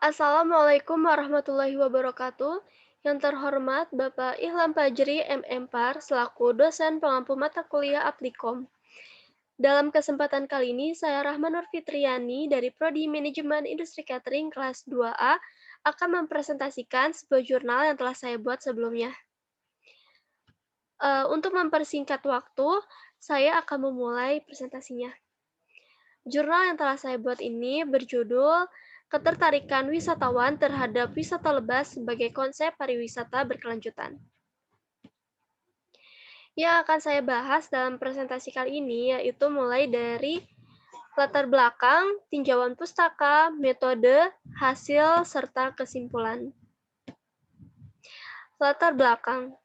Assalamualaikum warahmatullahi wabarakatuh. Yang terhormat Bapak Ilham Fajri, MM Par, selaku dosen pengampu mata kuliah Applikom. Dalam kesempatan kali ini, saya Rahma Nur Fitriani dari Prodi Manajemen Industri Catering kelas 2A akan mempresentasikan sebuah jurnal yang telah saya buat sebelumnya. Untuk mempersingkat waktu, saya akan memulai presentasinya. Jurnal yang telah saya buat ini berjudul Ketertarikan Wisatawan terhadap Wisata Lebah sebagai Konsep Pariwisata Berkelanjutan. Yang akan saya bahas dalam presentasi kali ini yaitu mulai dari latar belakang, tinjauan pustaka, metode, hasil, serta kesimpulan. Latar belakang.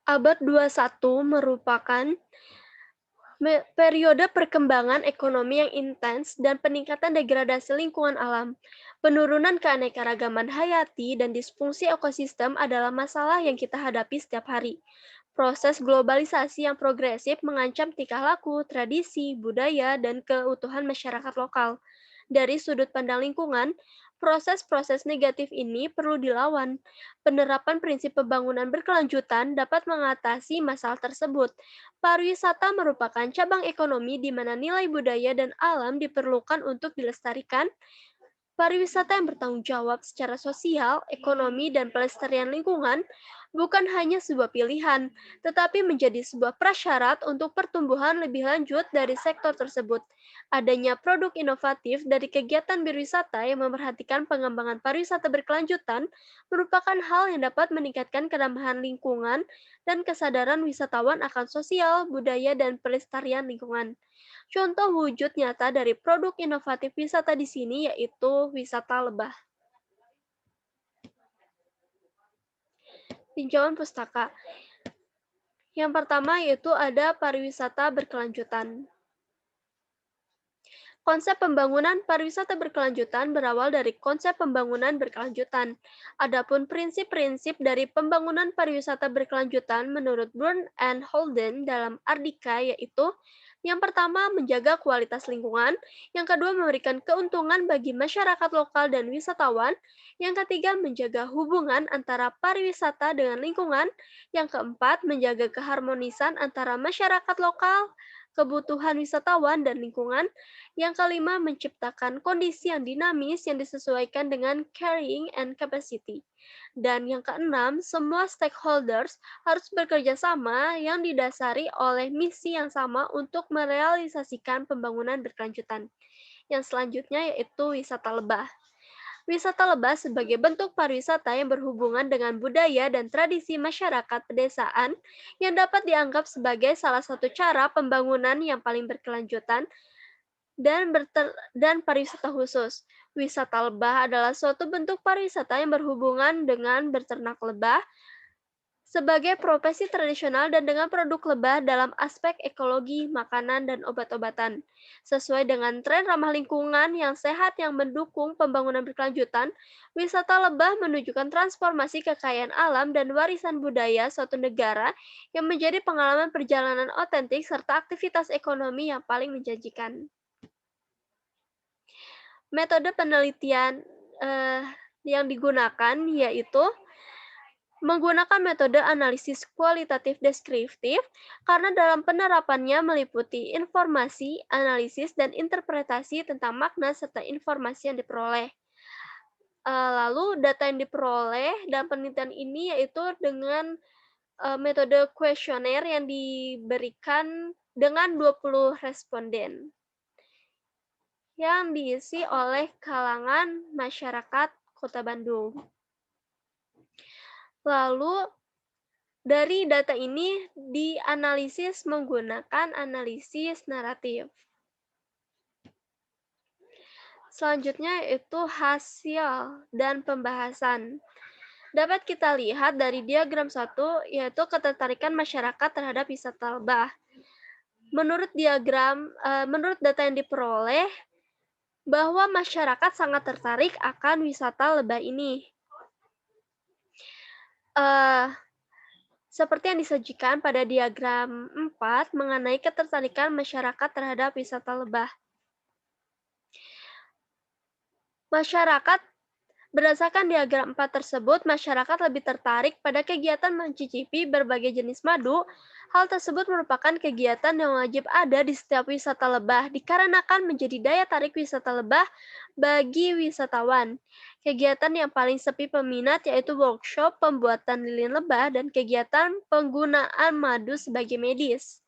Abad 21 merupakan periode perkembangan ekonomi yang intens dan peningkatan degradasi lingkungan alam. Penurunan keanekaragaman hayati dan disfungsi ekosistem adalah masalah yang kita hadapi setiap hari. Proses globalisasi yang progresif mengancam tingkah laku, tradisi, budaya, dan keutuhan masyarakat lokal. Dari sudut pandang lingkungan, proses-proses negatif ini perlu dilawan. Penerapan prinsip pembangunan berkelanjutan dapat mengatasi masalah tersebut. Pariwisata merupakan cabang ekonomi di mana nilai budaya dan alam diperlukan untuk dilestarikan. Pariwisata yang bertanggung jawab secara sosial, ekonomi, dan pelestarian lingkungan bukan hanya sebuah pilihan, tetapi menjadi sebuah prasyarat untuk pertumbuhan lebih lanjut dari sektor tersebut. Adanya produk inovatif dari kegiatan berwisata yang memperhatikan pengembangan pariwisata berkelanjutan merupakan hal yang dapat meningkatkan keramahan lingkungan dan kesadaran wisatawan akan sosial, budaya, dan pelestarian lingkungan. Contoh wujud nyata dari produk inovatif wisata di sini yaitu wisata lebah. Tinjauan pustaka. Yang pertama yaitu ada pariwisata berkelanjutan. Konsep pembangunan pariwisata berkelanjutan berawal dari konsep pembangunan berkelanjutan. Adapun prinsip-prinsip dari pembangunan pariwisata berkelanjutan menurut Burn and Holden dalam Ardika yaitu yang pertama menjaga kualitas lingkungan, yang kedua memberikan keuntungan bagi masyarakat lokal dan wisatawan, yang ketiga menjaga hubungan antara pariwisata dengan lingkungan, yang keempat menjaga keharmonisan antara masyarakat lokal, kebutuhan wisatawan dan lingkungan, yang kelima, menciptakan kondisi yang dinamis yang disesuaikan dengan carrying and capacity. Dan yang keenam, semua stakeholders harus bekerja sama yang didasari oleh misi yang sama untuk merealisasikan pembangunan berkelanjutan. Yang selanjutnya yaitu wisata lebah. Wisata lebah sebagai bentuk pariwisata yang berhubungan dengan budaya dan tradisi masyarakat pedesaan yang dapat dianggap sebagai salah satu cara pembangunan yang paling berkelanjutan dan pariwisata khusus. Wisata lebah adalah suatu bentuk pariwisata yang berhubungan dengan beternak lebah sebagai profesi tradisional dan dengan produk lebah dalam aspek ekologi, makanan, dan obat-obatan. Sesuai dengan tren ramah lingkungan yang sehat yang mendukung pembangunan berkelanjutan, wisata lebah menunjukkan transformasi kekayaan alam dan warisan budaya suatu negara yang menjadi pengalaman perjalanan otentik serta aktivitas ekonomi yang paling menjanjikan. Metode penelitian yang digunakan yaitu menggunakan metode analisis kualitatif deskriptif karena dalam penerapannya meliputi informasi, analisis, dan interpretasi tentang makna serta informasi yang diperoleh. Lalu data yang diperoleh dalam penelitian ini yaitu dengan metode kuesioner yang diberikan dengan 20 responden yang diisi oleh kalangan masyarakat Kota Bandung. Lalu dari data ini dianalisis menggunakan analisis naratif. Selanjutnya itu hasil dan pembahasan. Dapat kita lihat dari diagram 1 yaitu ketertarikan masyarakat terhadap wisata lebah. Menurut data yang diperoleh bahwa masyarakat sangat tertarik akan wisata lebah ini. Seperti yang disajikan pada diagram 4 mengenai ketertarikan masyarakat terhadap wisata lebah. Masyarakat Berdasarkan diagram 4 tersebut, masyarakat lebih tertarik pada kegiatan mencicipi berbagai jenis madu. Hal tersebut merupakan kegiatan yang wajib ada di setiap wisata lebah dikarenakan menjadi daya tarik wisata lebah bagi wisatawan. Kegiatan yang paling sepi peminat yaitu workshop pembuatan lilin lebah dan kegiatan penggunaan madu sebagai medis.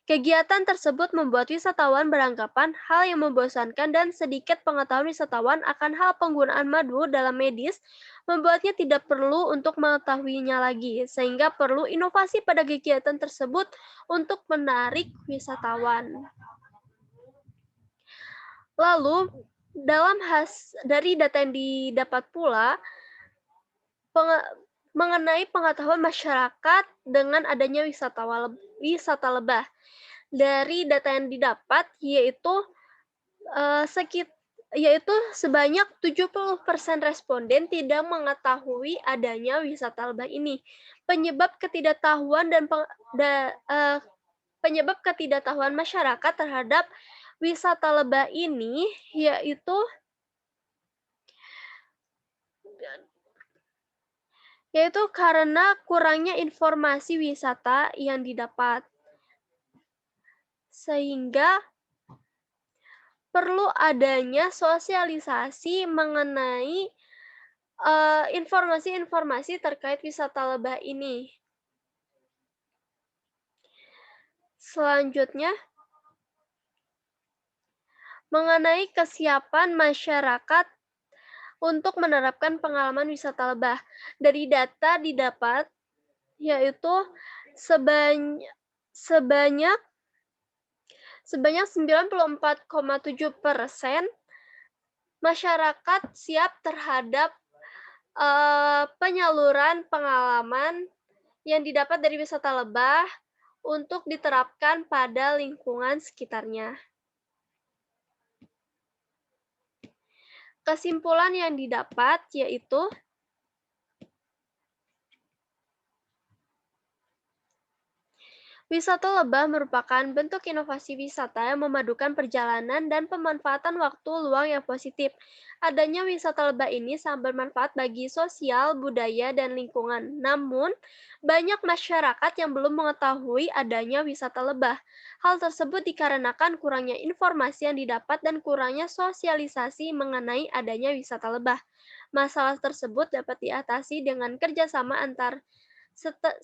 Kegiatan tersebut membuat wisatawan beranggapan hal yang membosankan dan sedikit pengetahuan wisatawan akan hal penggunaan madu dalam medis membuatnya tidak perlu untuk mengetahuinya lagi, sehingga perlu inovasi pada kegiatan tersebut untuk menarik wisatawan. Lalu, dari data yang didapat pula, mengenai pengetahuan masyarakat dengan adanya wisata lebah. Dari data yang didapat yaitu sebanyak 70% responden tidak mengetahui adanya wisata lebah ini. Penyebab ketidaktahuan masyarakat terhadap wisata lebah ini yaitu karena kurangnya informasi wisata yang didapat. Sehingga perlu adanya sosialisasi mengenai informasi-informasi terkait wisata lebah ini. Selanjutnya, mengenai kesiapan masyarakat untuk menerapkan pengalaman wisata lebah. Dari data didapat, yaitu sebanyak 94,7% masyarakat siap terhadap penyaluran pengalaman yang didapat dari wisata lebah untuk diterapkan pada lingkungan sekitarnya. Kesimpulan yang didapat yaitu wisata lebah merupakan bentuk inovasi wisata yang memadukan perjalanan dan pemanfaatan waktu luang yang positif. Adanya wisata lebah ini sangat bermanfaat bagi sosial, budaya, dan lingkungan. Namun, banyak masyarakat yang belum mengetahui adanya wisata lebah. Hal tersebut dikarenakan kurangnya informasi yang didapat dan kurangnya sosialisasi mengenai adanya wisata lebah. Masalah tersebut dapat diatasi dengan kerjasama antar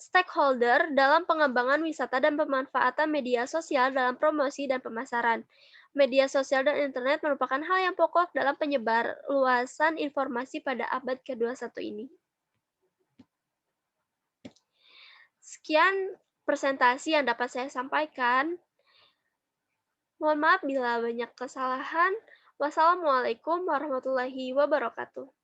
stakeholder dalam pengembangan wisata dan pemanfaatan media sosial dalam promosi dan pemasaran. Media sosial dan internet merupakan hal yang pokok dalam penyebar luasan informasi pada abad ke-21 ini. Sekian presentasi yang dapat saya sampaikan. Mohon maaf bila banyak kesalahan. Wassalamualaikum warahmatullahi wabarakatuh.